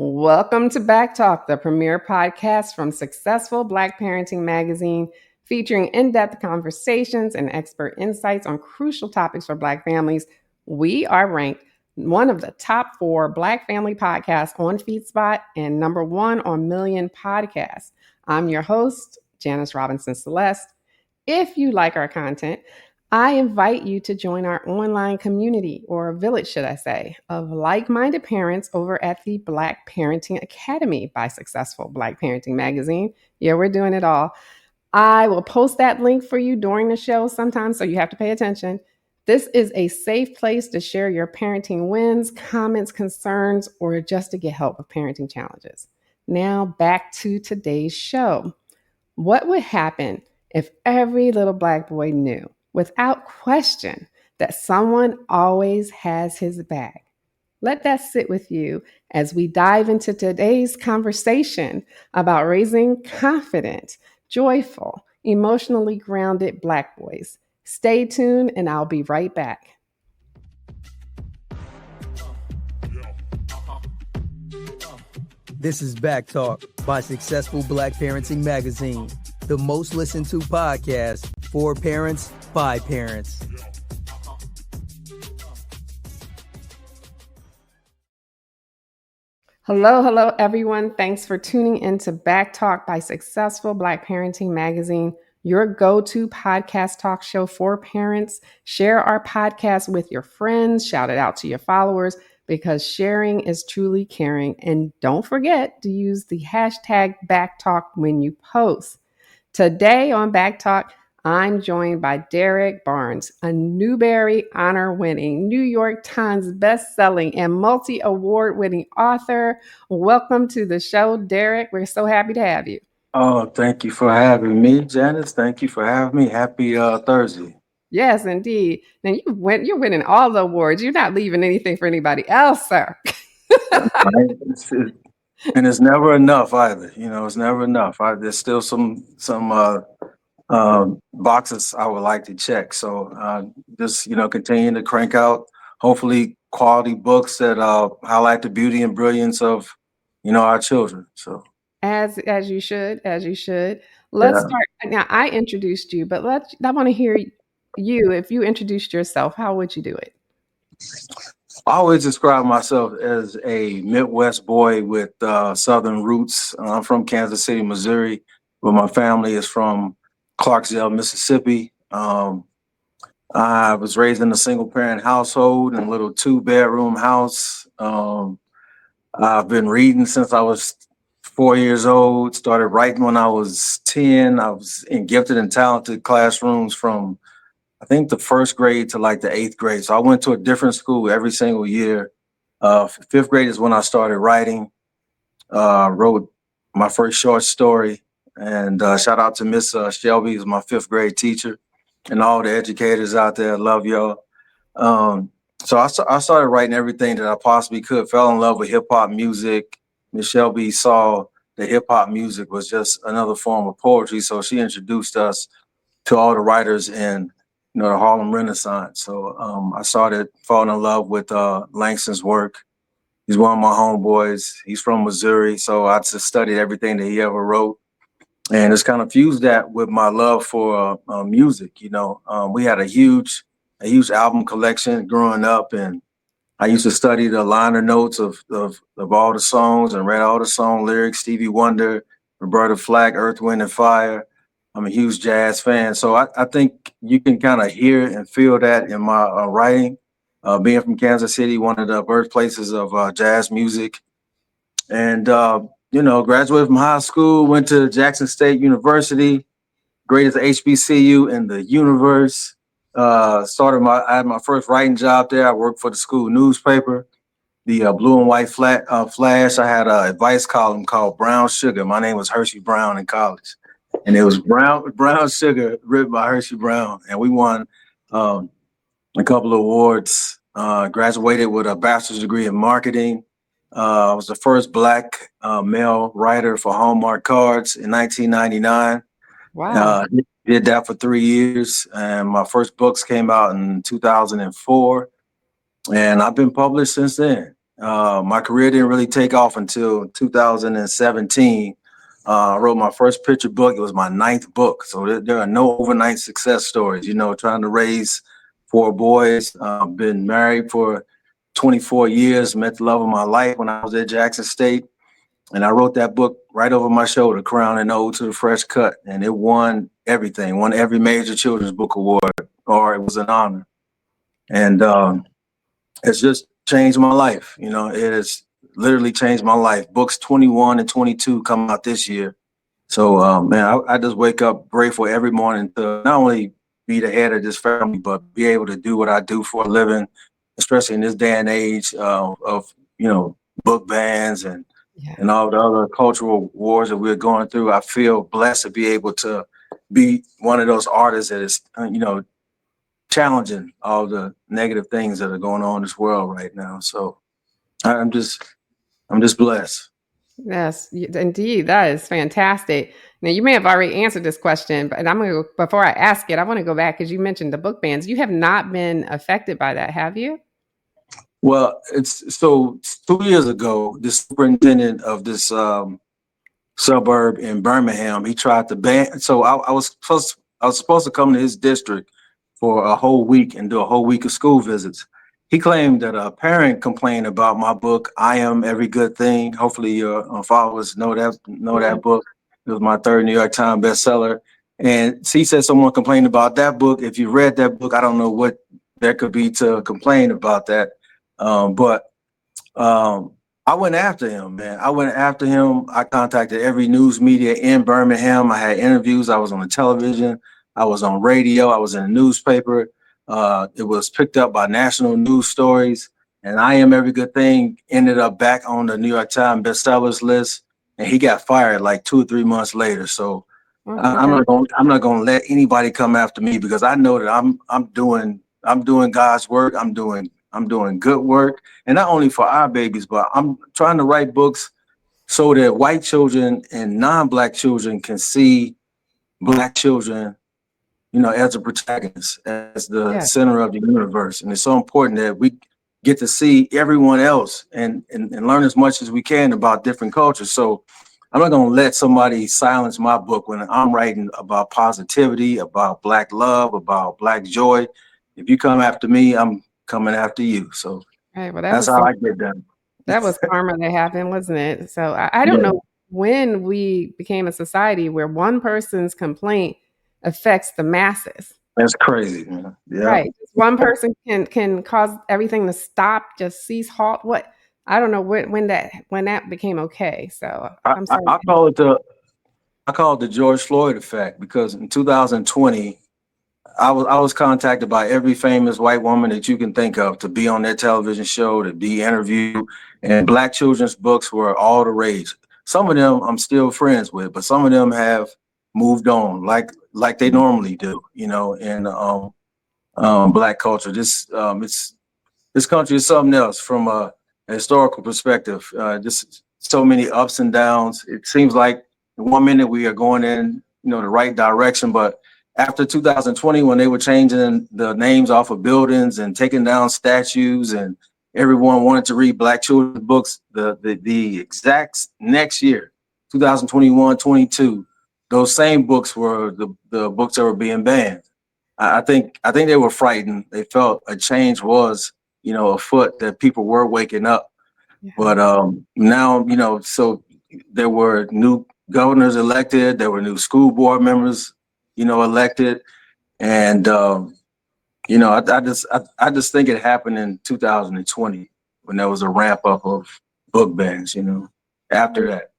Welcome to BACKtalk, the premier podcast from successful Black Parenting Magazine, featuring in-depth conversations and expert insights on crucial topics for Black families. We are ranked one of the top 4 Black family podcasts on FeedSpot and number 1 on Million Podcasts. I'm your host, Janice Robinson-Celeste. If you like our content, I invite you to join our online community, or village, should I say, of like-minded parents over at the Black Parenting Academy by Successful Black Parenting Magazine. Yeah, we're doing it all. I will post that link for you during the show sometime, so you have to pay attention. This is a safe place to share your parenting wins, comments, concerns, or just to get help with parenting challenges. Now, back to today's show. What would happen if every little Black boy knew, without question, that someone always has his back? Let that sit with you as we dive into today's conversation about raising confident, joyful, emotionally grounded Black boys. Stay tuned, and I'll be right back. This is BACKtalk by Successful Black Parenting Magazine, the most listened to podcast for parents by parents. Hello, everyone. Thanks for tuning into BACKtalk by Successful Black Parenting Magazine, your go-to podcast talk show for parents. Share our podcast with your friends, shout it out to your followers, because sharing is truly caring. And don't forget to use the hashtag BACKtalk when you post. Today on BACKtalk, I'm joined by Derrick Barnes, a Newbery honor-winning, New York Times best-selling, and multi-award-winning author. Welcome to the show, Derrick. We're so happy to have you. Oh, thank you for having me, Janice. Thank you for having me. Happy Thursday. Yes, indeed. Now you're winning all the awards. You're not leaving anything for anybody else, sir. Right? And it's never enough either. You know, it's never enough. There's still some boxes I would like to check. So just continue to crank out hopefully quality books that highlight the beauty and brilliance of our children. So As you should. Let's start. Now, I introduced you, but I want to hear you. If you introduced yourself, how would you do it? I always describe myself as a Midwest boy with Southern roots. I'm from Kansas City, Missouri, but my family is from Clarksdale, Mississippi. I was raised in a single-parent household in a little 2-bedroom house. I've been reading since I was 4 years old, started writing when I was 10. I was in gifted and talented classrooms from I think the first grade to like the 8th grade. So I went to a different school every single year. 5th grade is when I started writing. Wrote my first short story. And shout out to Miss Shelby, who's my 5th grade teacher, and all the educators out there. Love y'all. So I started writing everything that I possibly could. Fell in love with hip hop music. Miss Shelby saw that hip hop music was just another form of poetry. So she introduced us to all the writers in the Harlem Renaissance. So I started falling in love with Langston's work. He's one of my homeboys. He's from Missouri. So I just studied everything that he ever wrote. And it's kind of fused that with my love for music. We had a huge album collection growing up. And I used to study the liner notes of all the songs and read all the song lyrics. Stevie Wonder, Roberta Flack, Earth, Wind and Fire. I'm a huge jazz fan, so I think you can kind of hear and feel that in my writing. Being from Kansas City, one of the birthplaces of jazz music, and graduated from high school, went to Jackson State University, greatest HBCU in the universe. I had my first writing job there. I worked for the school newspaper, the Blue and White Flash. I had an advice column called Brown Sugar. My name was Hershey Brown in college. And it was brown sugar written by Hershey Brown. And we won a couple of awards, graduated with a bachelor's degree in marketing. I was the first Black male writer for Hallmark cards in 1999. Wow. Did that for 3 years. And my first books came out in 2004. And I've been published since then. My career didn't really take off until 2017. I wrote my first picture book. It was my ninth book. So there are no overnight success stories, trying to raise four boys. Been married for 24 years, met the love of my life when I was at Jackson State. And I wrote that book right over my shoulder, Crown and Ode to the Fresh Cut. And it won everything, won every major children's book award, or it was an honor. And it's just changed my life. It has literally changed my life. Books 21 and 22 come out this year. So, man, I just wake up grateful every morning to not only be the head of this family, but be able to do what I do for a living, especially in this day and age of book bans and all the other cultural wars that we're going through. I feel blessed to be able to be one of those artists that is, challenging all the negative things that are going on in this world right now. So I'm just blessed. Yes, indeed. That is fantastic. Now, you may have already answered this question, but I'm going to, before I ask it, I want to go back because you mentioned the book bans. You have not been affected by that, have you? Well, it's so 2 years ago, the superintendent of this suburb in Birmingham, he tried to ban. So I was supposed to come to his district for a whole week and do a whole week of school visits. He claimed that a parent complained about my book, I Am Every Good Thing. Hopefully your followers know that book. It was my third New York Times bestseller. And he said someone complained about that book. If you read that book, I don't know what there could be to complain about that. But I went after him, man. I contacted every news media in Birmingham. I had interviews. I was on the television. I was on radio. I was in a newspaper. It was picked up by national news stories. And I Am Every Good Thing ended up back on the New York Times bestsellers list. And he got fired like 2 or 3 months later. So I'm not gonna let anybody come after me because I know that I'm doing God's work. I'm doing good work, and not only for our babies, but I'm trying to write books so that white children and non-Black children can see Black children, as a protagonist, as the center of the universe. And it's so important that we get to see everyone else and learn as much as we can about different cultures. So I'm not going to let somebody silence my book when I'm writing about positivity, about Black love, about Black joy. If you come after me, I'm coming after you. So Right. Well, that's how I get done. That was karma that happened, wasn't it? So I don't know when we became a society where one person's complaint affects the masses. That's crazy, man. Yeah. Right. Just one person can cause everything to stop, just cease, halt. What? I don't know when that became okay. So I'm sorry. I call it the George Floyd effect because in 2020, I was contacted by every famous white woman that you can think of to be on their television show, to be interviewed, and Black children's books were all the rage. Some of them I'm still friends with, but some of them have moved on, like they normally do, in Black culture. This country is something else from a historical perspective. Just so many ups and downs. It seems like 1 minute we are going in, the right direction, but after 2020, when they were changing the names off of buildings and taking down statues, and everyone wanted to read Black children's books, the exact next year, 2021, 22, those same books were the books that were being banned. I think they were frightened. They felt a change was, afoot, that people were waking up. Yeah. But now, so there were new governors elected, there were new school board members, elected. And, I just think it happened in 2020 when there was a ramp up of book bans, after that.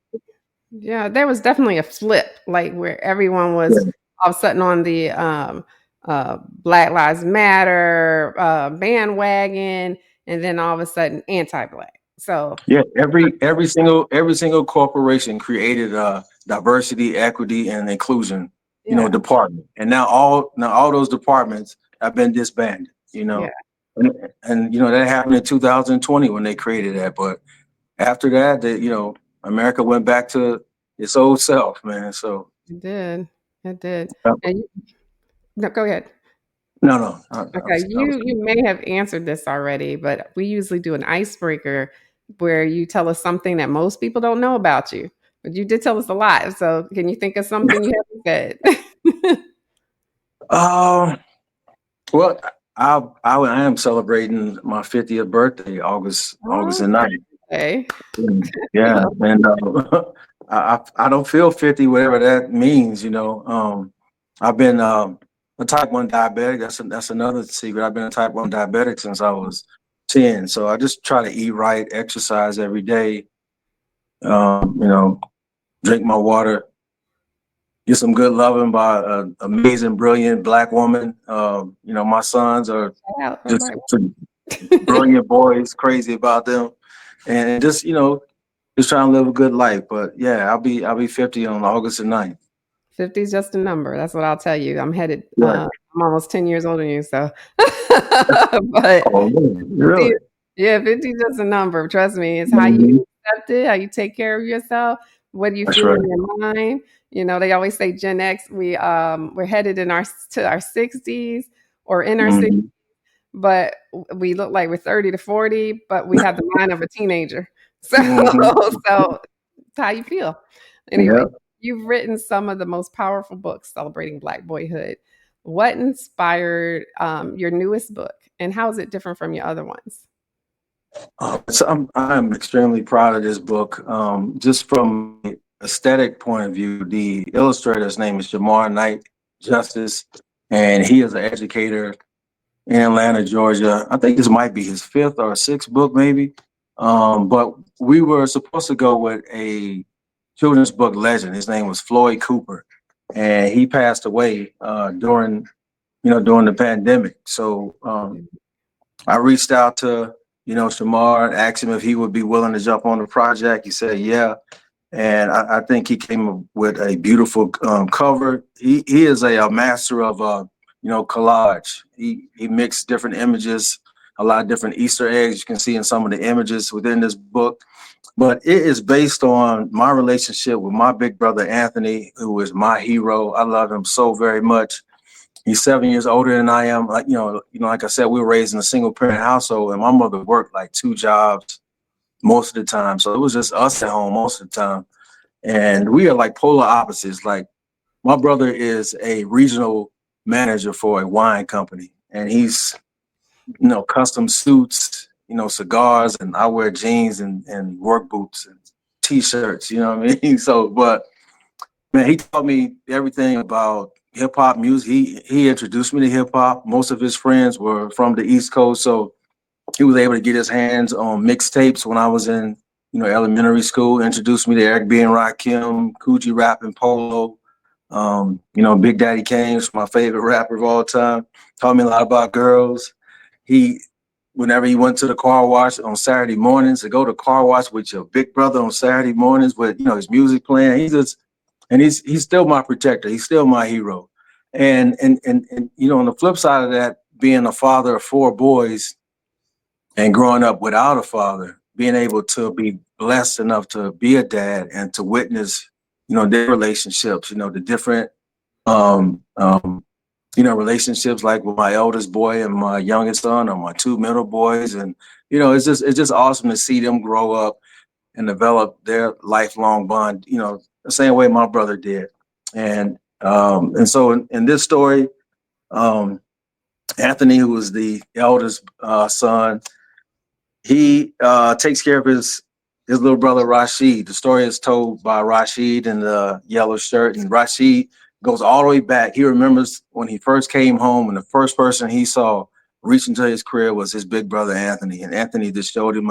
Yeah, there was definitely a flip, like where everyone was all of a sudden on the Black Lives Matter bandwagon, and then all of a sudden anti-Black. So yeah, every single corporation created a diversity, equity, and inclusion, department, and now all those departments have been disbanded. And that happened in 2020 when they created that. But after that, America went back to its old self, man. So it did. And no, go ahead. no. Okay, you may have answered this already, but we usually do an icebreaker where you tell us something that most people don't know about you. But you did tell us a lot. So can you think of something you haven't said? Um, well, I am celebrating my 50th birthday, August Oh, the 9th. okay. Yeah, and I don't feel 50, whatever that means. I've been a type 1 diabetic. That's another secret. I've been a type 1 diabetic since I was 10. So I just try to eat right, exercise every day. You know, drink my water, get some good loving by an amazing, brilliant black woman. My sons are Shout out for just Black brilliant boys, crazy about them, and just just trying to live a good life. But yeah, I'll be 50 on August the 9th. 50 is just a number. That's what I'll tell you. I'm headed, Right. I'm almost 10 years older than you. So, but Oh man, 50, really? yeah, 50 is just a number. Trust me. It's how you Mhm. accept it, how you take care of yourself, what do you That's feel right. in your mind. They always say Gen X, we're headed to our 60s or in our 60s, Hmm. but we look like we're 30 to 40, but we have the mind of a teenager. So, Hmm. so it's how you feel. Anyway, Yeah. you've written some of the most powerful books celebrating Black boyhood. What inspired your newest book, and how is it different from your other ones? So I'm extremely proud of this book. Just from an aesthetic point of view, the illustrator's name is Jamar Knight Justice, and he is an educator in Atlanta, Georgia. I think this might be his fifth or sixth book, maybe. But we were supposed to go with a children's book legend. His name was Floyd Cooper, and he passed away during the pandemic. So I reached out to Shamar, asked him if he would be willing to jump on the project. He said, yeah. And I think he came up with a beautiful cover. He is a master of collage. He mixed different images, a lot of different Easter eggs you can see in some of the images within this book. But it is based on my relationship with my big brother Anthony, who is my hero. I love him so very much. He's 7 years older than I am. Like I said, we were raised in a single parent household, and my mother worked like two jobs most of the time. So it was just us at home most of the time. And we are like polar opposites. Like my brother is a regional manager for a wine company, and he's custom suits, cigars, and I wear jeans and work boots and t-shirts. You know what I mean? So, but man, he taught me everything about hip hop music. He introduced me to hip hop. Most of his friends were from the East Coast, so he was able to get his hands on mixtapes when I was in elementary school. Introduced me to Eric B. and Rakim, Coogee Rap and Polo. Big Daddy Kane's my favorite rapper of all time. Taught me a lot about girls. He Whenever he went to the car wash on Saturday mornings, to go to car wash with your big brother on Saturday mornings with his music playing. He's still my protector. He's still my hero. And on the flip side of that, being a father of four boys and growing up without a father, being able to be blessed enough to be a dad and to witness, their relationships, the different um, um, relationships like with my eldest boy and my youngest son, or my two middle boys. And, it's just awesome to see them grow up and develop their lifelong bond, the same way my brother did. And so in this story, um, Anthony, who was the eldest son, he takes care of his little brother Rasheed. The story is told by Rasheed in the yellow shirt, and Rasheed goes all the way back. He remembers when he first came home, and the first person he saw reach into his crib was his big brother Anthony, and Anthony just showed him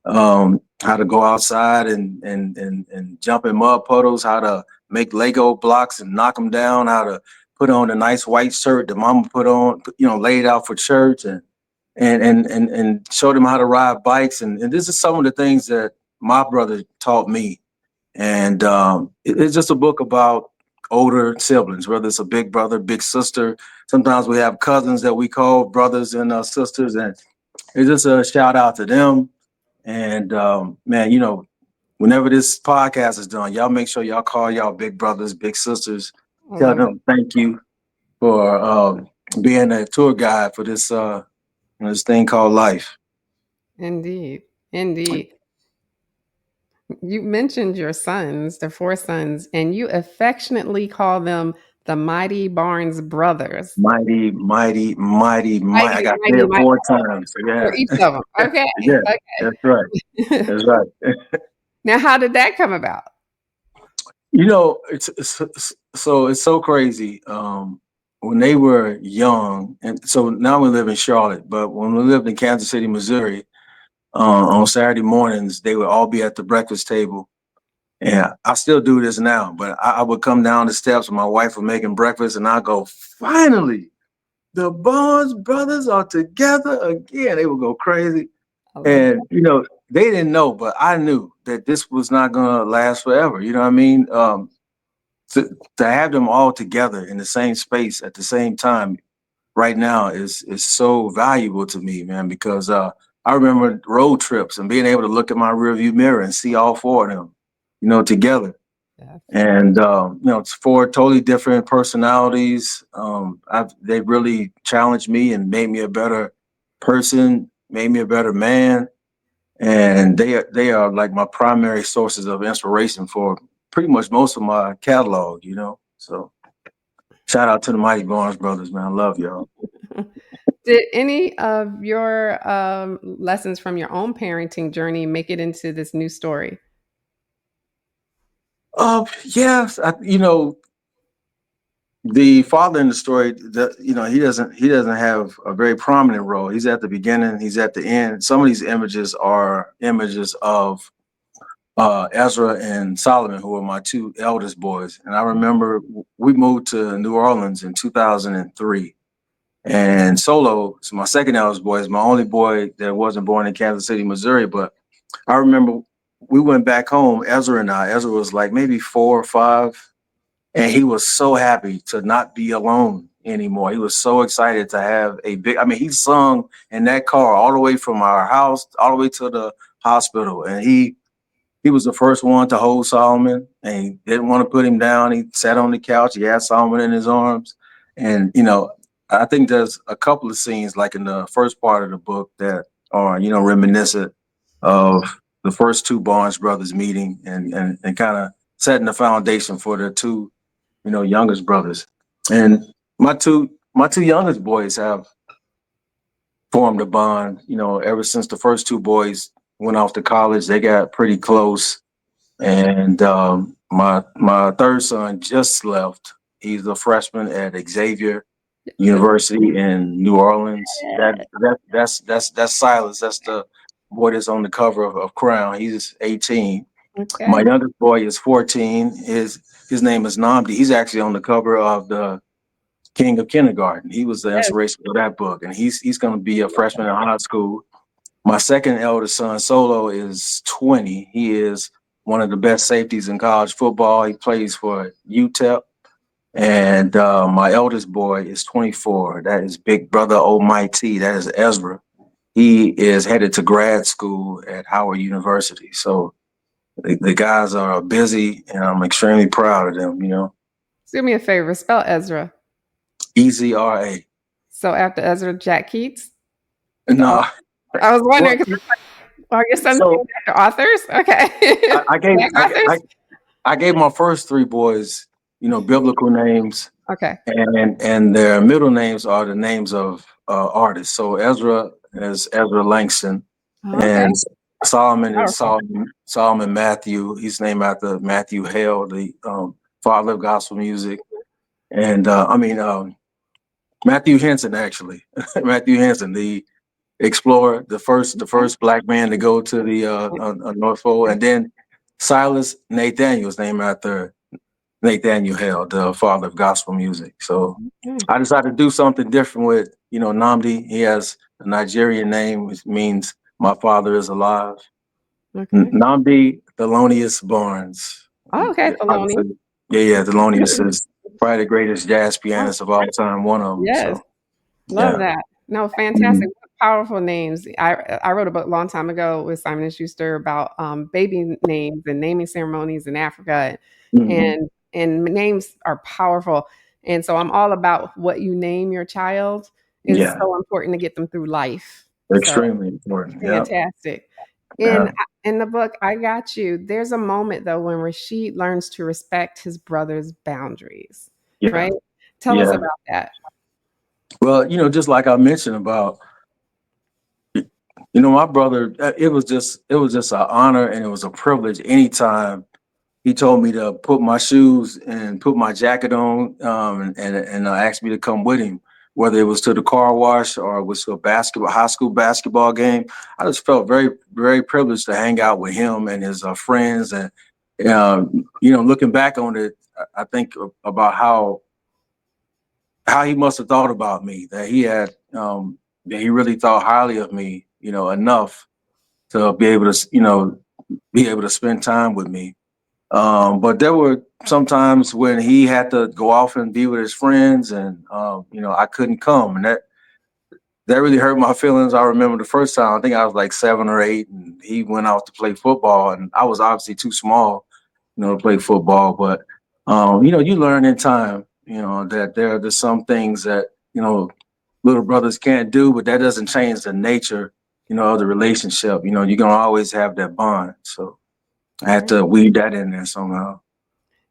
how to go outside and jump in mud puddles, how to make Lego blocks and knock them down, how to put on a nice white shirt that mama put on, laid out for church, and showed him how to ride bikes. And this is some of the things that my brother taught me. And it's just a book about older siblings, whether it's a big brother, big sister. Sometimes we have cousins that we call brothers and sisters, and it's just a shout out to them. And man, whenever this podcast is done, y'all make sure y'all call y'all big brothers, big sisters, I tell love it. them thank you for being a tour guide for this thing called life. Indeed. Indeed. You mentioned your sons, the four sons, and you affectionately call them the Mighty Barnes brothers. Mighty, mighty, mighty, mighty. I Mighty, got to say mighty, it mighty 4 times. for Yeah. each of them. Okay. Yeah. That's right. Okay. That's right. Now, how did that come about? It's so crazy. When they were young, and so now we live in Charlotte, but when we lived in Kansas City, Missouri, on Saturday mornings, they would all be at the breakfast table. And I still do this now, but I would come down the steps and my wife was making breakfast, and I go, finally, the Barnes brothers are together again. They would go crazy. I love And, they didn't know, but I knew that this was not going to last forever. You know what I mean? To have them all together in the same space at the same time right now is so valuable to me, man, because I remember road trips and being able to look at my rearview mirror and see all four of them, together. that. And it's four totally different personalities. They really challenged me and made me a better person, made me a better man, and they are like my primary sources of inspiration for pretty much most of my catalog. So shout out to the Mighty Barnes brothers, man. I love y'all. Did any of your lessons from your own parenting journey make it into this new story? Yes, the father in the story, he doesn't have a very prominent role. He's at the beginning, he's at the end. Some of these images are images of Ezra and Solomon, who are my two eldest boys. And I remember we moved to New Orleans in 2003. And Solo, so my second eldest boy, is my only boy that wasn't born in Kansas City, Missouri. But I remember we went back home, Ezra and I. Ezra was like maybe 4 or 5. And he was so happy to not be alone anymore. He was so excited to have he sung in that car all the way from our house, all the way to the hospital. And he was the first one to hold Solomon, and he didn't want to put him down. He sat on the couch. He had Solomon in his arms. And, I think there's a couple of scenes like in the first part of the book that are, reminiscent of the first two Barnes brothers meeting and kind of setting the foundation for the two, youngest brothers. And my two youngest boys have formed a bond, ever since the first two boys went off to college. They got pretty close. And my third son just left. He's a freshman at Xavier University in New Orleans. That's Silas. That's the boy that's on the cover of Crown. He's 18. Okay. My youngest boy is 14. His name is Namdi. He's actually on the cover of the King of Kindergarten. He was the inspiration for that book, and he's going to be a freshman in high school. My second eldest son, Solo, is 20. He is one of the best safeties in college football. He plays for UTEP. And my eldest boy is 24. That is Big Brother Almighty. That is Ezra. He is headed to grad school at Howard University. So the guys are busy, and I'm extremely proud of them, Do me a favor, spell Ezra. EZRA. So after Ezra, Jack Keats? No. I was wondering, because are your sons named after authors? Okay. I gave my first three boys, biblical names. Okay. And their middle names are the names of artists. So Ezra is Ezra Langston, and Solomon is Solomon Matthew. He's named after Matthew Hale, the father of gospel music. And Matthew Henson, actually. Matthew Henson, the explorer, the first black man to go to the North Pole. And then Silas Nathaniel is named after Nathaniel Hale, the father of gospel music. So I decided to do something different with, Namdi. He has a Nigerian name, which means my father is alive. Okay. Namdi Thelonious Barnes. Oh, okay, Thelonious. Yeah, Thelonious is probably the greatest jazz pianist of all time, one of them. Yes. So, love that. No, fantastic. Powerful names. I wrote a book a long time ago with Simon and Schuster about baby names and naming ceremonies in Africa, and names are powerful. And so I'm all about what you name your child is so important to get them through life. Extremely important. Fantastic. Yeah. And In the book, I Got You, there's a moment though when Rasheed learns to respect his brother's boundaries, Yeah, right? Tell us yeah. about that. Well, just like I mentioned about, my brother, it was just an honor and it was a privilege anytime he told me to put my shoes and put my jacket on, and asked me to come with him, whether it was to the car wash or it was to a high school basketball game. I just felt very, very privileged to hang out with him and his friends. And, looking back on it, I think about how he must have thought about me, that he really thought highly of me, enough to be able to spend time with me. But there were some times when he had to go off and be with his friends, and I couldn't come, and that really hurt my feelings. I remember the first time, I think I was like 7 or 8, and he went out to play football, and I was obviously too small, to play football. But you learn in time, that there are just some things that little brothers can't do, but that doesn't change the nature, of the relationship. You're gonna always have that bond. So I had to weave that in there somehow.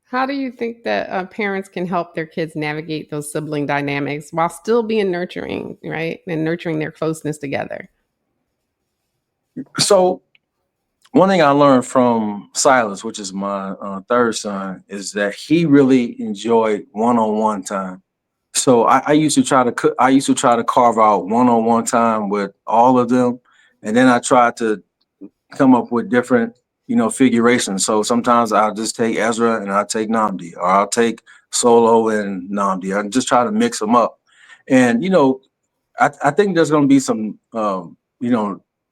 How do you think that parents can help their kids navigate those sibling dynamics while still being nurturing, right? And nurturing their closeness together? So one thing I learned from Silas, which is my third son, is that he really enjoyed one-on-one time. So I used to try to carve out one-on-one time with all of them, and then I tried to come up with different, figurations. So sometimes I'll just take Ezra and I'll take Namdi, or I'll take Solo and Namdi. I just try to mix them up, and I think there's going to be some,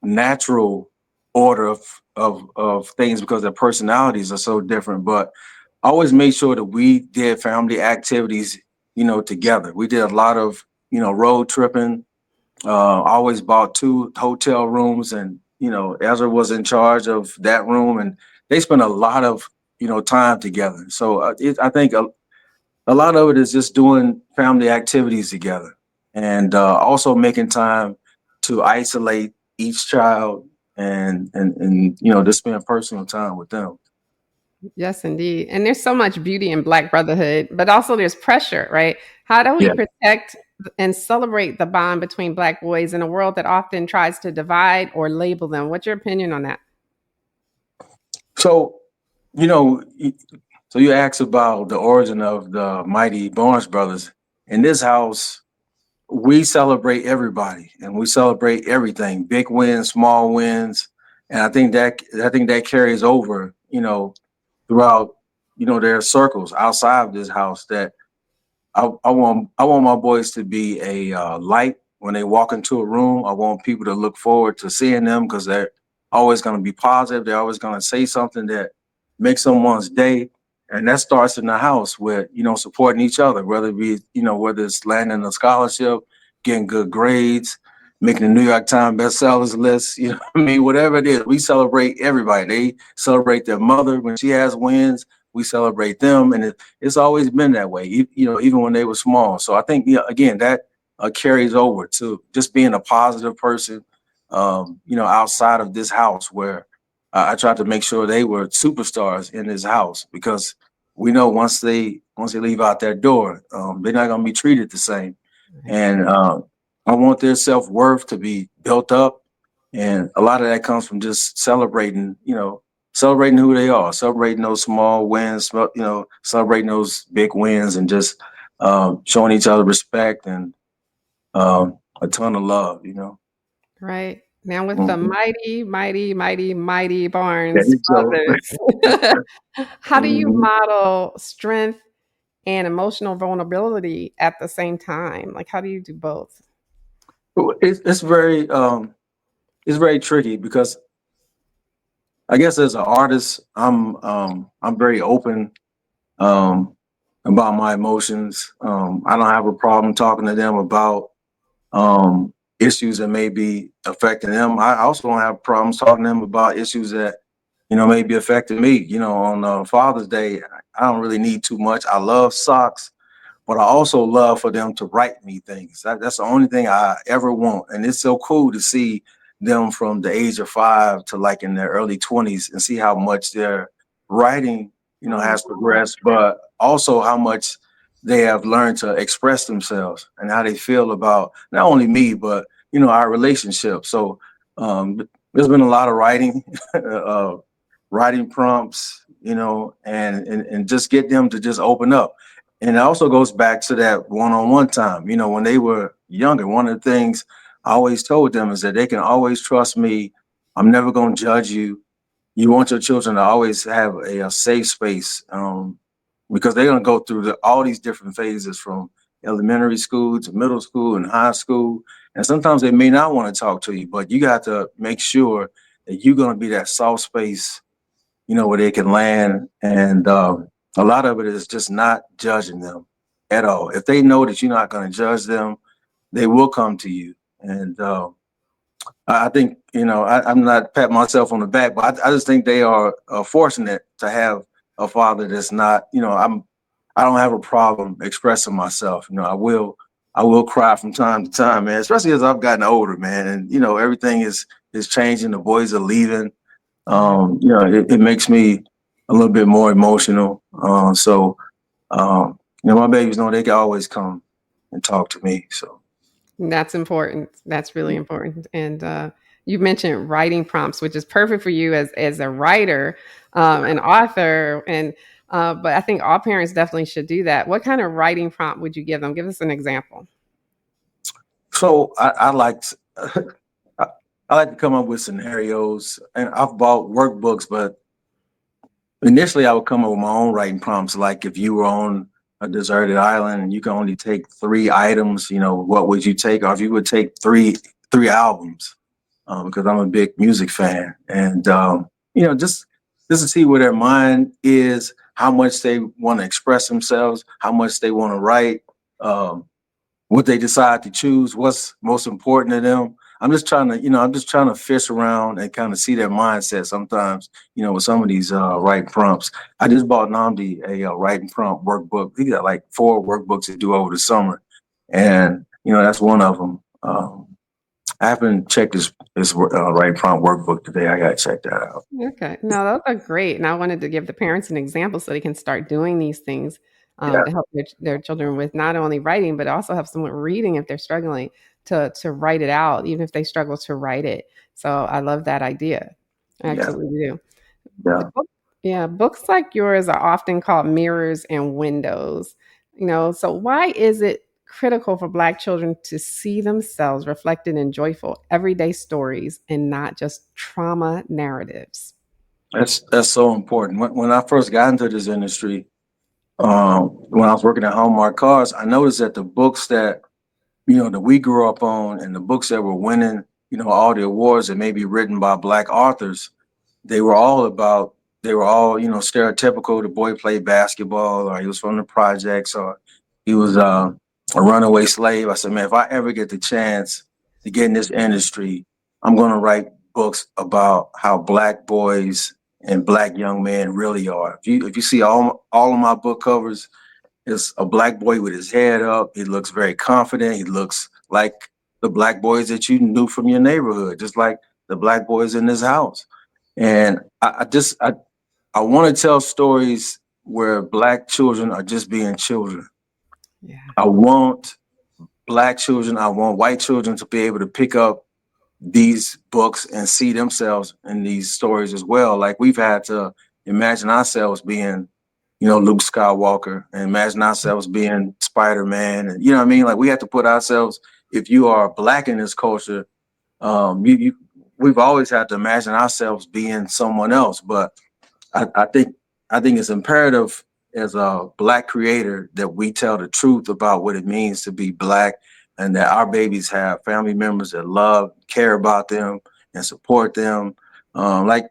natural order of things because their personalities are so different. But I always made sure that we did family activities, together. We did a lot of, road tripping. I always bought 2 hotel rooms, and Ezra was in charge of that room, and they spent a lot of, time together. So I think a lot of it is just doing family activities together, and also making time to isolate each child, and just spend personal time with them. Yes, indeed. And there's so much beauty in Black brotherhood, but also there's pressure, right? How do we Yeah. protect and celebrate the bond between Black boys in a world that often tries to divide or label them? What's your opinion on that? So you know, so you asked about the origin of the mighty Barnes brothers. In this house, we celebrate everybody and we celebrate everything, big wins, small wins, and I think that carries over, throughout, their circles outside of this house. That I want my boys to be a light when they walk into a room. I want people to look forward to seeing them because they're always going to be positive. They're always going to say something that makes someone's day, and that starts in the house with supporting each other, whether it's landing a scholarship, getting good grades, making the New York Times bestsellers list. What I mean, whatever it is, we celebrate everybody. They celebrate their mother when she has wins. We celebrate them, and it's always been that way, even when they were small. So I think, again, that carries over to just being a positive person, outside of this house, where I tried to make sure they were superstars in this house, because we know once they leave out that door, they're not going to be treated the same. And I want their self-worth to be built up, and a lot of that comes from just celebrating who they are, celebrating those small wins, celebrating those big wins, and just showing each other respect and a ton of love. Right. Now with the Mhm. mighty, mighty, mighty, mighty There Barnes you go. brothers, how do you Mhm. model strength and emotional vulnerability at the same time? Like, how do you do both? It's very tricky because I guess as an artist, I'm very open um, about my emotions. I don't have a problem talking to them about issues that may be affecting them. I also don't have problems talking to them about issues that may be affecting me. On Father's Day, I don't really need too much. I love socks, but I also love for them to write me things. That's the only thing I ever want, and it's so cool to see them from the age of 5 to like in their early 20s and see how much their writing, has progressed, but also how much they have learned to express themselves and how they feel about not only me, but, our relationship. So there's been a lot of writing, uh, writing prompts, and just get them to just open up. And it also goes back to that one-on-one time. When they were younger, one of the things I always told them is that they can always trust me. I'm never going to judge you. You want your children to always have a safe space, because they're going to go through all these different phases from elementary school to middle school and high school. And sometimes they may not want to talk to you, but you got to make sure that you're going to be that soft space, where they can land. And a lot of it is just not judging them at all. If they know that you're not going to judge them, they will come to you. And I think, I'm not patting myself on the back, but I just think they are fortunate to have a father that's not, I don't have a problem expressing myself. I will cry from time to time, man, especially as I've gotten older, man. And, everything is changing. The boys are leaving. It makes me a little bit more emotional. My babies know they can always come and talk to me. So. That's important. That's really important. And you mentioned writing prompts, which is perfect for you as a writer, an author, and but I think all parents definitely should do that. What kind of writing prompt would you give them? Give us an example. So I like I like to come up with scenarios, and I've bought workbooks, but initially I would come up with my own writing prompts. Like if you were on a deserted island and you can only take 3 items, what would you take? Or if you would take three albums, because I'm a big music fan, and just to see where their mind is, how much they want to express themselves, how much they want to write, what they decide to choose, what's most important to them. I'm just trying to fish around and kind of see their mindset sometimes, with some of these writing prompts. I just bought Namdi a writing prompt workbook. He got like 4 workbooks to do over the summer. And, that's one of them. I haven't checked his writing prompt workbook today. I got to check that out. Okay. No, those are great. And I wanted to give the parents an example so they can start doing these things to help their children with not only writing, but also have someone reading if they're struggling to write it out, even if they struggle to write it. So I love that idea. I absolutely do. Books like yours are often called mirrors and windows. So why is it critical for Black children to see themselves reflected in joyful, everyday stories and not just trauma narratives? That's so important. When I first got into this industry, when I was working at Hallmark Cars, I noticed that the books that that we grew up on and the books that were winning, all the awards that may be written by Black authors, they were all, stereotypical. The boy played basketball, or he was from the projects, or he was a runaway slave. I said, man, if I ever get the chance to get in this industry, I'm going to write books about how Black boys and Black young men really are. If you see all of my book covers, it's a Black boy with his head up. He looks very confident. He looks like the Black boys that you knew from your neighborhood, just like the Black boys in this house. And I want to tell stories where Black children are just being children. Yeah. I want Black children, I want white children to be able to pick up these books and see themselves in these stories as well. Like we've had to imagine ourselves being, Luke Skywalker, and imagine ourselves being Spider-Man. And you know what I mean? Like we have to put ourselves, if you are Black in this culture, we've always had to imagine ourselves being someone else. But I think it's imperative as a Black creator that we tell the truth about what it means to be Black, and that our babies have family members that love, care about them, and support them. The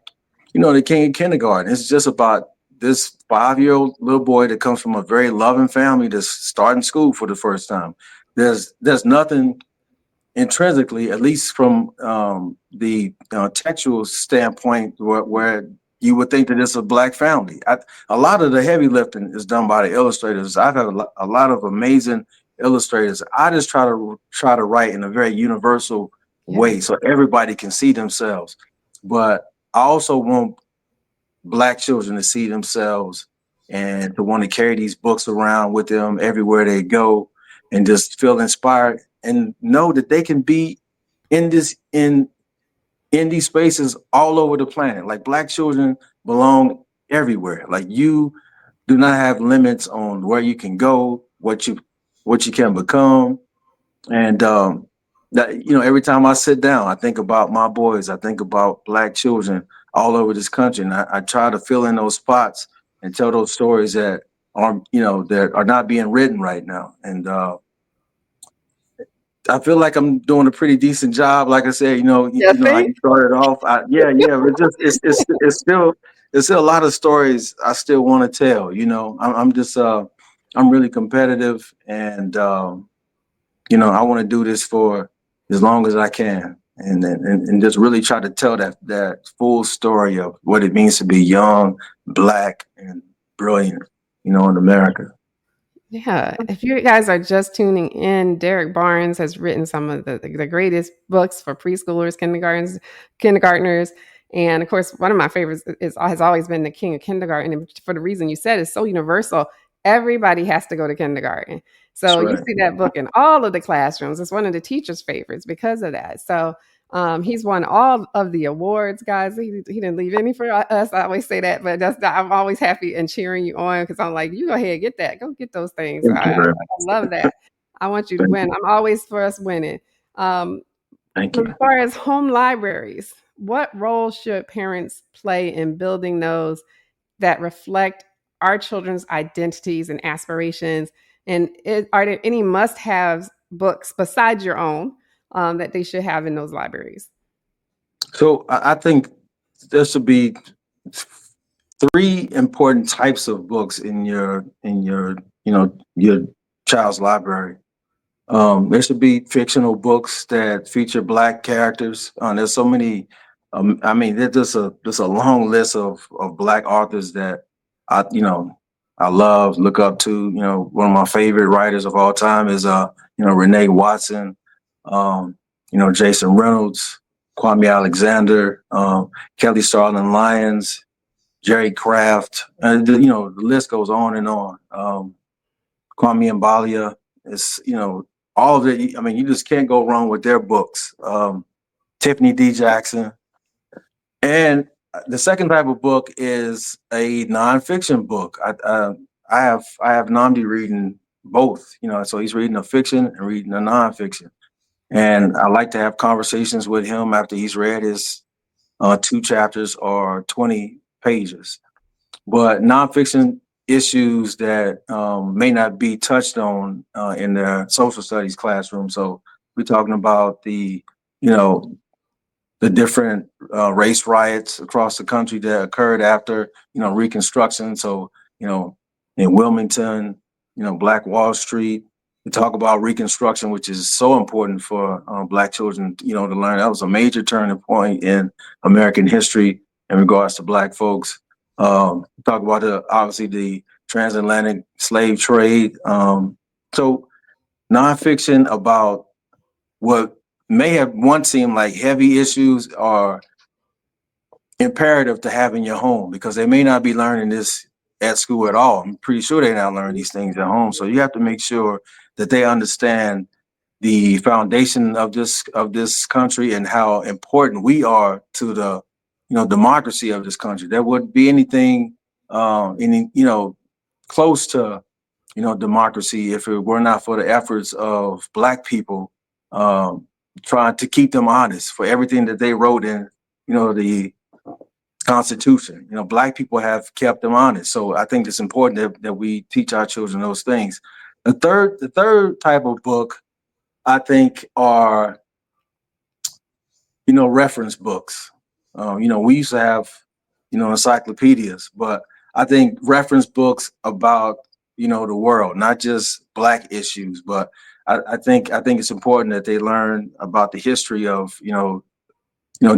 King in Kindergarten. It's just about this 5-year-old little boy that comes from a very loving family that's starting school for the first time. There's nothing intrinsically, at least from the textual standpoint, where you would think that it's a Black family. A lot of the heavy lifting is done by the illustrators. I've had a lot of amazing illustrators. I just try to write in a very universal way so everybody can see themselves. But I also want Black children to see themselves and to want to carry these books around with them everywhere they go and just feel inspired and know that they can be in this in these spaces all over the planet. Like Black children belong everywhere. Like you do not have limits on where you can go, what you can become. And that, you know, every time I sit down, I think about my boys, I think about Black children all over this country. And I try to fill in those spots and tell those stories that are, you know, that are not being written right now. And I feel like I'm doing a pretty decent job. Like I said, You you know how think? you started off. Yeah. But just it's still a lot of stories I still want to tell. You know, I'm just I'm really competitive, and you know, I want to do this for as long as I can, and just really try to tell that full story of what it means to be young, Black, and brilliant. You know, in America. Yeah, if you guys are just tuning in, Derrick Barnes has written some of the greatest books for preschoolers, kindergartners, and of course, one of my favorites has always been The King of Kindergarten. And for the reason you said, it's so universal. Everybody has to go to kindergarten, That's so you right. see that book in all of the classrooms. It's one of the teachers' favorites because of that. So he's won all of the awards, guys. He didn't leave any for us. I always say that, but I'm always happy and cheering you on because I'm like, you go ahead, get that, go get those things. Thank you I very much. love that. I want you to Thank win. you. I'm always for us winning. Um, Thank but you. as far as home libraries, what role should parents play in building those that reflect our children's identities and aspirations? And are there any must-haves books besides your own that they should have in those libraries? So I think there should be three important types of books in your your child's library. There should be fictional books that feature Black characters. There's so many. I mean, there's a long list of Black authors that I love, look up to. You know, one of my favorite writers of all time is Renee Watson. Um, Jason Reynolds, Kwame Alexander, Kelly Starlin Lyons, Jerry Craft. The list goes on and on. Kwame Mbalia is, all of it. I mean, you just can't go wrong with their books. Tiffany D. Jackson. And the second type of book is a nonfiction book. I have Namdi reading both, so he's reading a fiction and reading a nonfiction. And I like to have conversations with him after he's read his 2 chapters or 20 pages. But nonfiction issues that may not be touched on in their social studies classroom. So we're talking about you know, the different race riots across the country that occurred after, Reconstruction. So, in Wilmington, Black Wall Street. We talk about Reconstruction, which is so important for Black children, to learn. That was a major turning point in American history in regards to Black folks. Talk about obviously the transatlantic slave trade. So nonfiction about what may have once seemed like heavy issues are imperative to have in your home because they may not be learning this at school at all. I'm pretty sure they're not learning these things at home. So you have to make sure that they understand the foundation of this country and how important we are to the democracy of this country. There wouldn't be anything close to democracy if it were not for the efforts of Black people trying to keep them honest for everything that they wrote in the Constitution. Black people have kept them honest. So I think it's important that we teach our children those things. The third type of book I think are reference books. We used to have encyclopedias, but I think reference books about the world, not just Black issues, but I think it's important that they learn about the history of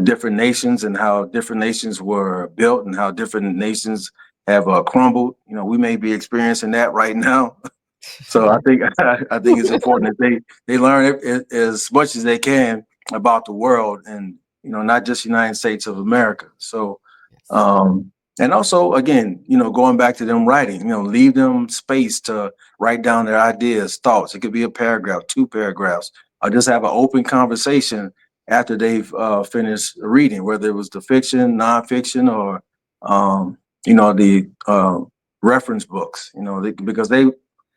different nations and how different nations were built and how different nations have crumbled. We may be experiencing that right now. So I think it's important that they learn it as much as they can about the world, and not just United States of America. So, and also again, going back to them writing, leave them space to write down their ideas, thoughts. It could be a paragraph, 2 paragraphs, or just have an open conversation after they've finished reading, whether it was the fiction, nonfiction, or the reference books. Because they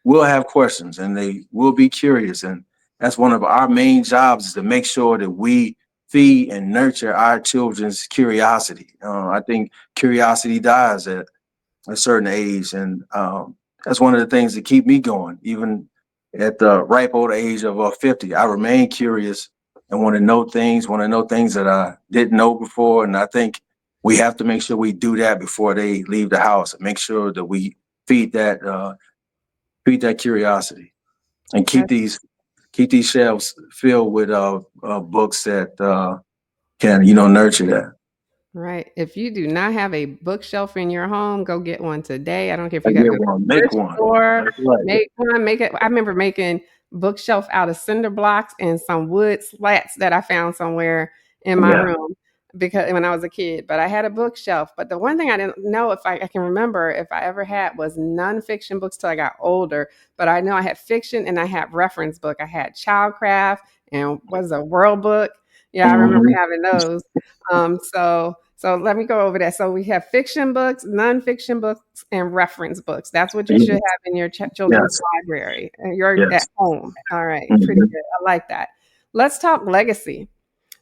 will have questions and they will be curious, and that's one of our main jobs, is to make sure that we feed and nurture our children's curiosity. I think curiosity dies at a certain age, and that's one of the things that keep me going, even at the ripe old age of 50. I remain curious and want to know things that I didn't know before, and I think we have to make sure we do that before they leave the house, and make sure that we feed that curiosity, and keep these shelves filled with books that can nurture that. Right. If you do not have a bookshelf in your home, go get one today. I don't care if I you got to get go to one, the make thrift one. store, That's right. make one, make it. I remember making bookshelf out of cinder blocks and some wood slats that I found somewhere in my Yeah. room because when I was a kid. But I had a bookshelf. But the one thing I didn't know if I can remember if I ever had was nonfiction books till I got older. But I know I had fiction and I had reference book. I had Childcraft and was a World Book. Yeah, I remember Mhm. having those. So let me go over that. So we have fiction books, nonfiction books, and reference books. That's what you should have in your children's Yes. library. And you're at Yes. home. All right, pretty Mhm. good. I like that. Let's talk legacy.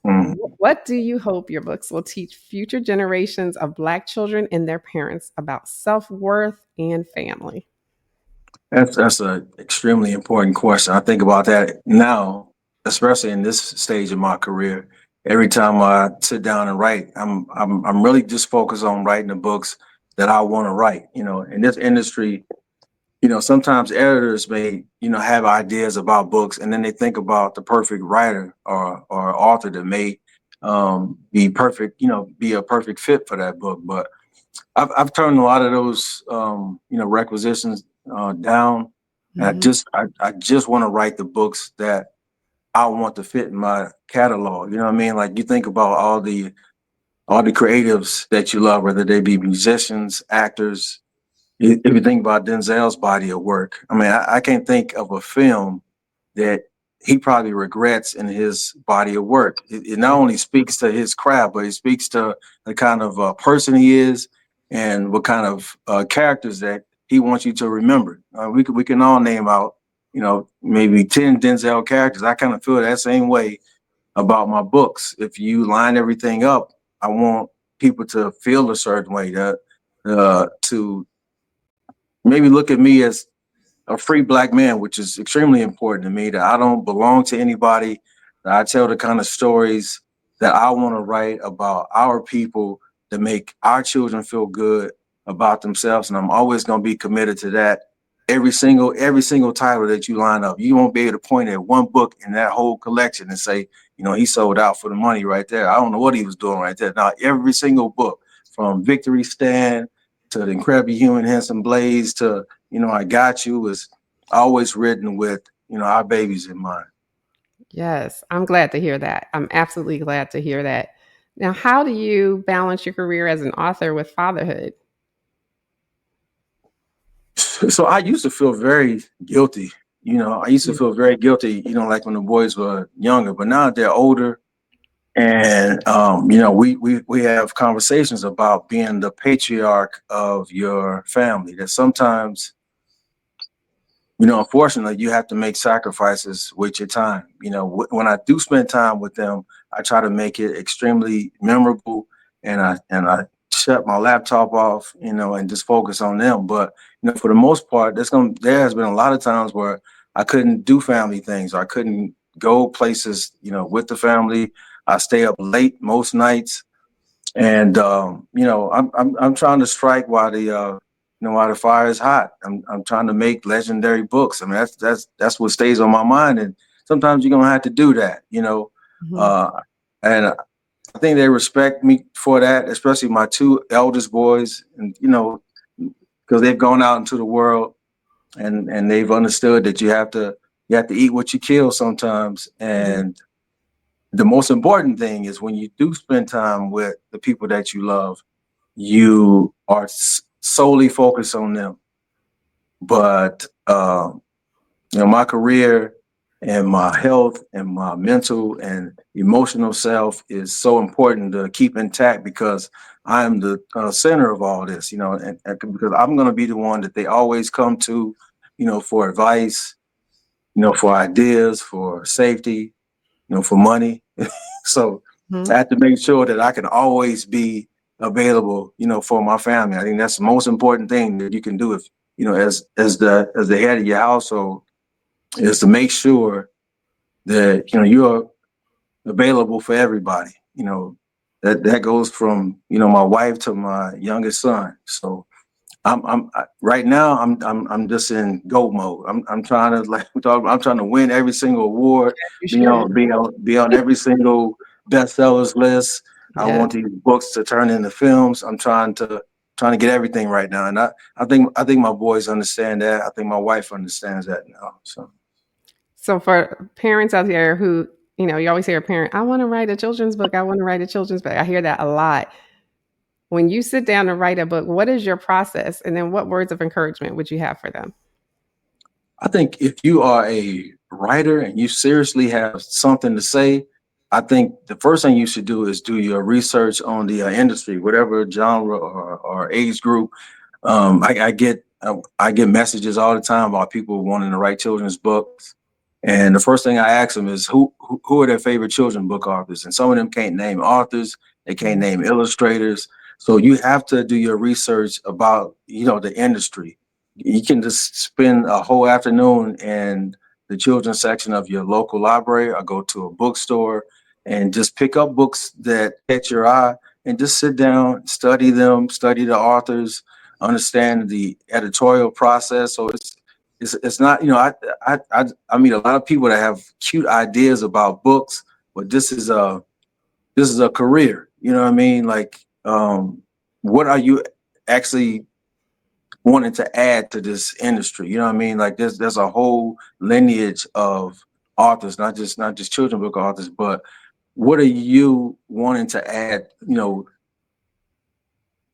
Mhm. What do you hope your books will teach future generations of Black children and their parents about self-worth and family? That's an extremely important question. I think about that now, especially in this stage of my career. Every time I sit down and write, I'm really just focused on writing the books that I want to write. In this industry, sometimes editors may, have ideas about books, and then they think about the perfect writer or author that may be perfect, be a perfect fit for that book. But I've turned a lot of those, requisitions down. And Mhm. I just want to write the books that I want to fit in my catalog. You know what I mean? Like, you think about all the creatives that you love, whether they be musicians, actors. If you think about Denzel's body of work, I mean, I can't think of a film that he probably regrets in his body of work. It not only speaks to his craft, but it speaks to the kind of person he is and what kind of characters that he wants you to remember. We can all name out, maybe 10 Denzel characters. I kind of feel that same way about my books. If you line everything up, I want people to feel a certain way, to maybe look at me as a free Black man, which is extremely important to me, that I don't belong to anybody, that I tell the kind of stories that I want to write about our people, that make our children feel good about themselves. And I'm always going to be committed to that. Every single title that you line up, you won't be able to point at one book in that whole collection and say, he sold out for the money right there. I don't know what he was doing right there. Now, every single book, from Victory Stand to The Incredible Human Handsome Blaze to I Got You, was always written with, our babies in mind. Yes, I'm glad to hear that. I'm absolutely glad to hear that. Now, how do you balance your career as an author with fatherhood? So I used to feel very guilty. I used to feel very guilty, like when the boys were younger, but now they're older. And we have conversations about being the patriarch of your family. That sometimes, unfortunately, you have to make sacrifices with your time. When I do spend time with them, I try to make it extremely memorable, and I shut my laptop off, and just focus on them. But for the most part, there has been a lot of times where I couldn't do family things, or I couldn't go places, with the family. I stay up late most nights, and I'm trying to strike while the fire is hot. I'm trying to make legendary books. I mean, that's what stays on my mind, and sometimes you're gonna have to do that. Mhm. Uh, and I think they respect me for that, especially my two eldest boys, and because they've gone out into the world, and they've understood that you have to eat what you kill sometimes, Mhm. and the most important thing is when you do spend time with the people that you love, you are solely focused on them. But my career and my health and my mental and emotional self is so important to keep intact because I'm the center of all this, and because I'm going to be the one that they always come to, for advice, for ideas, for safety, for money. So I Mhm. have to make sure that I can always be available, for my family. I think that's the most important thing that you can do if, as the head of your household, is to make sure that you're available for everybody. That goes from my wife to my youngest son. So right now I'm just in go mode. I'm trying to I'm trying to win every single award, You be should. on be on be on every single bestsellers list. I Yes. want these books to turn into films. I'm trying to get everything right now, and I think my boys understand that. I think my wife understands that now. So. So for parents out there who, you always hear a parent, I want to write a children's book. I want to write a children's book. I hear that a lot. When you sit down to write a book, what is your process? And then what words of encouragement would you have for them? I think if you are a writer and you seriously have something to say, I think the first thing you should do is do your research on the industry, whatever genre or age group. I get messages all the time about people wanting to write children's books, and the first thing I ask them is who are their favorite children's book authors, and some of them can't name authors, they can't Mhm. name illustrators. So you have to do your research about the industry. You can just spend a whole afternoon in the children's section of your local library or go to a bookstore and just pick up books that catch your eye and just sit down, study them, study the authors, understand the editorial process. So it's not, I meet a lot of people that have cute ideas about books, but this is a career. You know what I mean? Like, what are you actually wanting to add to this industry? You know what I mean? Like, there's a whole lineage of authors, not just children book authors, but what are you wanting to add?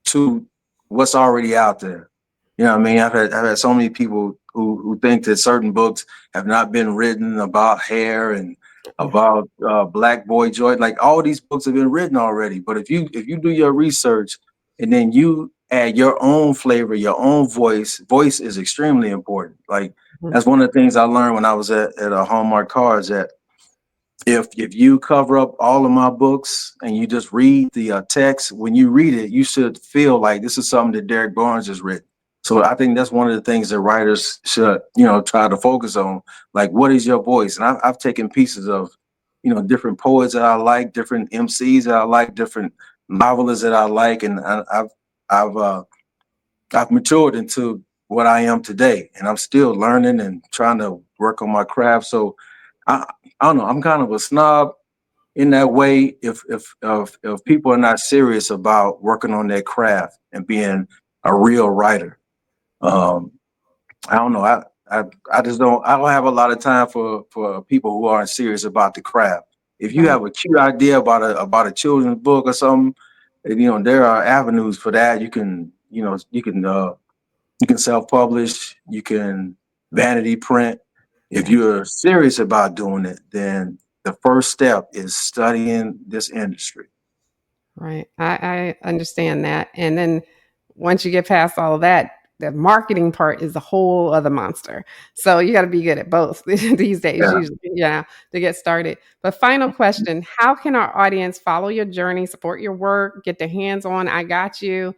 To what's already out there. You know what I mean? I've had so many people who think that certain books have not been written about hair and about Black Boy Joy. Like, all these books have been written already. But if you do your research and then you add your own flavor, your own voice is extremely important. Like, Mhm. that's one of the things I learned when I was at a Hallmark Cards, that if you cover up all of my books and you just read the text, when you read it, you should feel like this is something that Derrick Barnes has written. So I think that's one of the things that writers should, try to focus on. Like, what is your voice? And I've taken pieces of, different poets that I like, different MCs that I like, different novelists that I like, and I've uh, I've matured into what I am today, and I'm still learning and trying to work on my craft. So I, I don't know. I'm kind of a snob in that way. If people are not serious about working on their craft and being a real writer, um, I don't know. I just don't. I don't have a lot of time for people who aren't serious about the craft. If you Right. have a cute idea about a children's book or something, there are avenues for that. You can self-publish, you can vanity print. If Yes. you're serious about doing it, then the first step is studying this industry. Right. I understand that. And then once you get past all of that, the marketing part is a whole other monster. So you got to be good at both these days, Yeah. usually, to get started. But final question: how can our audience follow your journey, support your work, get their hands on I Got You?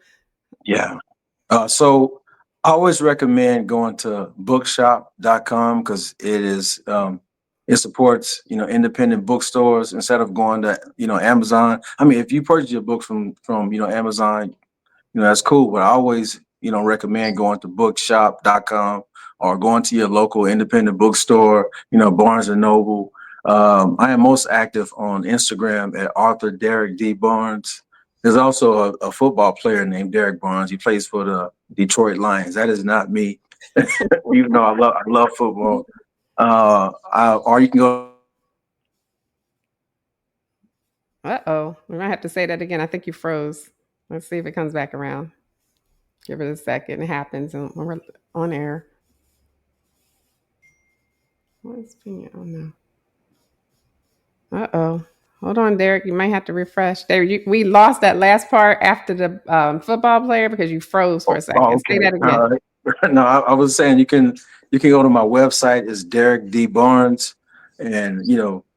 Yeah. So I always recommend going to bookshop.com because it supports, independent bookstores instead of going to, Amazon. I mean, if you purchase your books from Amazon, that's cool. But I always, recommend going to bookshop.com or going to your local independent bookstore, Barnes and Noble. I am most active on Instagram at Arthur Derrick D. Barnes. There's also a football player named Derrick Barnes. He plays for the Detroit Lions. That is not me, even though I love football. Or you can go Uh-oh. We might have to say that again. I think you froze. Let's see if it comes back around. Give it a second. It happens and we're on air. What's being, oh no. Uh-oh. Hold on, Derrick. You might have to refresh. We lost that last part after the football player because you froze for a second. Oh, Say okay. that again. No, I was saying you can go to my website. It's Derrick D. Barnes. And,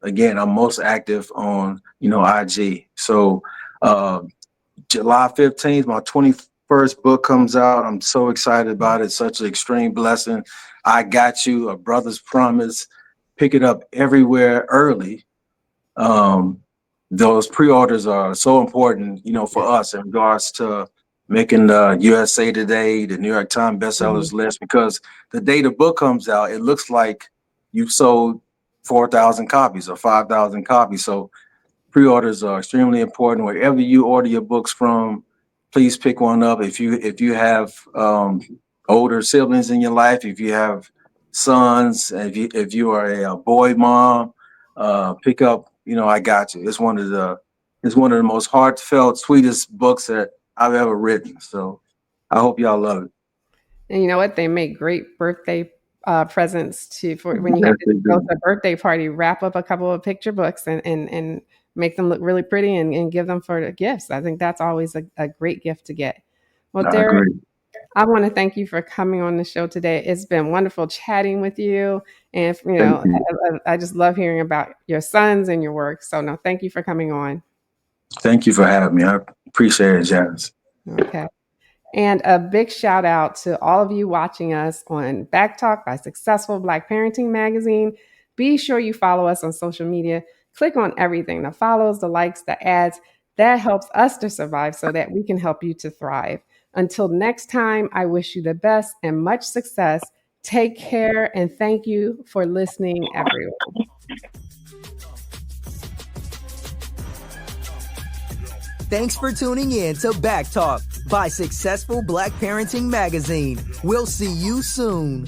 again, I'm most active on, IG. So July 15th, my 21st book comes out. I'm so excited about it. Such an extreme blessing. I Got You, A Brother's Promise. Pick it up everywhere early. Those pre-orders are so important, for us in regards to making the USA Today, the New York Times bestsellers list, because the day the book comes out, it looks like you've sold 4,000 copies or 5,000 copies. So pre-orders are extremely important. Wherever you order your books from, please pick one up. If you have older siblings in your life, if you have sons, if you are a boy mom, pick up. I Got You. It's one of the most heartfelt, sweetest books that I've ever written. So I hope y'all love it. And you know what? They make great birthday presents for when you have to go to a birthday party. Wrap up a couple of picture books and make them look really pretty and give them for the gifts. I think that's always a great gift to get. Well, Derrick, I want to thank you for coming on the show today. It's been wonderful chatting with you. And, I just love hearing about your sons and your work. So, no, thank you for coming on. Thank you for having me. I appreciate it, Janice. Okay. And a big shout out to all of you watching us on BACKtalk by Successful Black Parenting Magazine. Be sure you follow us on social media. Click on everything, the follows, the likes, the ads. That helps us to survive so that we can help you to thrive. Until next time, I wish you the best and much success. Take care and thank you for listening, everyone. Thanks for tuning in to BACKtalk by Successful Black Parenting Magazine. We'll see you soon.